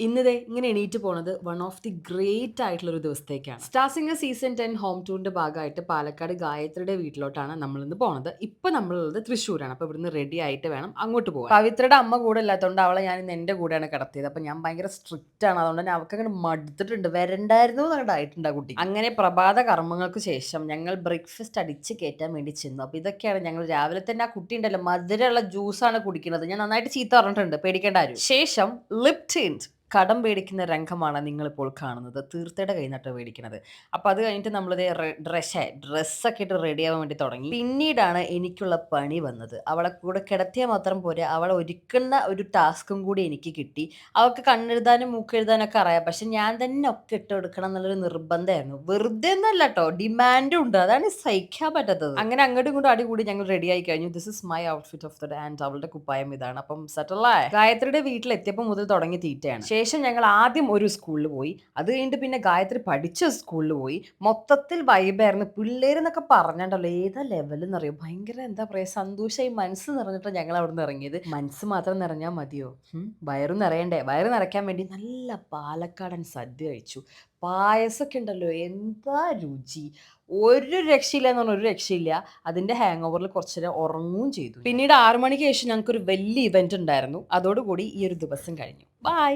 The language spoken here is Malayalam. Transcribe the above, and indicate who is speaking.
Speaker 1: ഇന്നിതേ ഇങ്ങനെ എണീറ്റ് പോണത് വൺ ഓഫ് ദി ഗ്രേറ്റ് ആയിട്ടുള്ള ഒരു ദിവസത്തേക്കാണ്. സ്റ്റാർ സിംഗർ സീസൺ 10 ഹോം ടൂറിന്റെ ഭാഗമായിട്ട് പാലക്കാട് ഗായത്രിയുടെ വീട്ടിലോട്ടാണ് നമ്മളിന്ന് പോണത്. ഇപ്പൊ നമ്മളുള്ളത് തൃശ്ശൂരാണ്. അപ്പൊ ഇവിടുന്ന് റെഡി ആയിട്ട് വേണം അങ്ങോട്ട് പോകാൻ. പവിത്രയുടെ അമ്മ കൂടെ ഇല്ലാത്തതുകൊണ്ട് അവളെ ഞാൻ ഇന്ന് എന്റെ കൂടെയാണ് കിടത്തിയത്. അപ്പൊ ഞാൻ ഭയങ്കര സ്ട്രിക്റ്റ് ആണ്. അതുകൊണ്ട് തന്നെ അവൾക്ക് അങ്ങനെ മടുത്തിട്ടുണ്ട്. വരണ്ടായിരുന്നു എന്നങ്ങോട്ടായിട്ടുണ്ട് ആ കുട്ടി. അങ്ങനെ പ്രഭാത കർമ്മങ്ങൾക്ക് ശേഷം ഞങ്ങൾ ബ്രേക്ക്ഫാസ്റ്റ് അടിച്ച് കയറ്റാൻ വേണ്ടി ചെന്നു. അപ്പൊ ഇതൊക്കെയാണ് ഞങ്ങൾ രാവിലെ തന്നെ ആ കുട്ടി ഉണ്ടല്ലോ മധുരമുള്ള ജ്യൂസാണ് കുടിക്കുന്നത്. ഞാൻ നന്നായിട്ട് ചീത്ത പറഞ്ഞിട്ടുണ്ട്, പേടിക്കേണ്ട ആരും. ശേഷം ലിപ്റ്റിൻ കടം പേടിക്കുന്ന രംഗമാണ് നിങ്ങളിപ്പോൾ കാണുന്നത്. തീർത്ഥയുടെ കയ്യിൽ നിന്നാട്ടോ മേടിക്കുന്നത്. അപ്പോൾ അത് കഴിഞ്ഞിട്ട് നമ്മളിത് ഡ്രസ്സൊക്കെ ഇട്ട് റെഡിയാവാൻ വേണ്ടി തുടങ്ങി. പിന്നീടാണ് എനിക്കുള്ള പണി വന്നത്. അവളെ കൂടെ കിടത്തിയാൽ മാത്രം പോരാ, അവളെ ഒരുക്കുന്ന ഒരു ടാസ്കും കൂടി എനിക്ക് കിട്ടി. അവൾക്ക് കണ്ണെഴുതാനും മൂക്കെഴുതാനൊക്കെ അറിയാം. പക്ഷെ ഞാൻ തന്നെ ഒക്കെ ഇട്ട് കൊടുക്കണം എന്നുള്ളൊരു നിർബന്ധമായിരുന്നു. വെറുതെ ഒന്നല്ല കേട്ടോ, ഡിമാൻഡും ഉണ്ട്. അതാണ് സഹിക്കാൻ പറ്റാത്തത്. അങ്ങനെ അങ്ങോട്ടും ഇങ്ങോട്ടും അടികൂടി ഞങ്ങൾ റെഡി ആയി കഴിഞ്ഞു. This is my outfit of the day and അവളുടെ കുപ്പായം ഇതാണ്. അപ്പം സെറ്റല്ലേ. ഗായത്രിയുടെ വീട്ടിലെത്തിയപ്പോൾ മുതൽ തുടങ്ങിയ തീറ്റയാണ്. ശേഷം ഞങ്ങൾ ആദ്യം ഒരു സ്കൂളിൽ പോയി. അത് കഴിഞ്ഞിട്ട് പിന്നെ ഗായത്രി പഠിച്ച സ്കൂളിൽ പോയി. മൊത്തത്തിൽ വൈബായിരുന്നു. പിള്ളേരെന്നൊക്കെ പറഞ്ഞിട്ടുണ്ടല്ലോ ഏതാ ലെവൽ എന്നറിയോ, ഭയങ്കര എന്താ പറയുക, സന്തോഷമായി മനസ്സ് നിറഞ്ഞിട്ടാണ് ഞങ്ങൾ അവിടെ നിന്ന് ഇറങ്ങിയത്. മനസ്സ് മാത്രം നിറഞ്ഞാൽ മതിയോ, വയറും നിറയണ്ടേ. വയറ് നിറയ്ക്കാൻ വേണ്ടി നല്ല പാലക്കാടൻ സദ്യ കഴിച്ചു. പായസമൊക്കെ ഉണ്ടല്ലോ എന്താ രുചി, ഒരു രക്ഷയില്ല എന്ന് പറഞ്ഞാൽ ഒരു രക്ഷയില്ല. അതിന്റെ ഹാങ് ഓവറിൽ കുറച്ചു നേരം ഉറങ്ങുകയും ചെയ്തു. പിന്നീട് 6 മണിക്ക് ശേഷം ഞങ്ങൾക്കൊരു വലിയ ഇവന്റ് ഉണ്ടായിരുന്നു. അതോടുകൂടി ഈ ഒരു ദിവസം കഴിഞ്ഞു. ബൈ.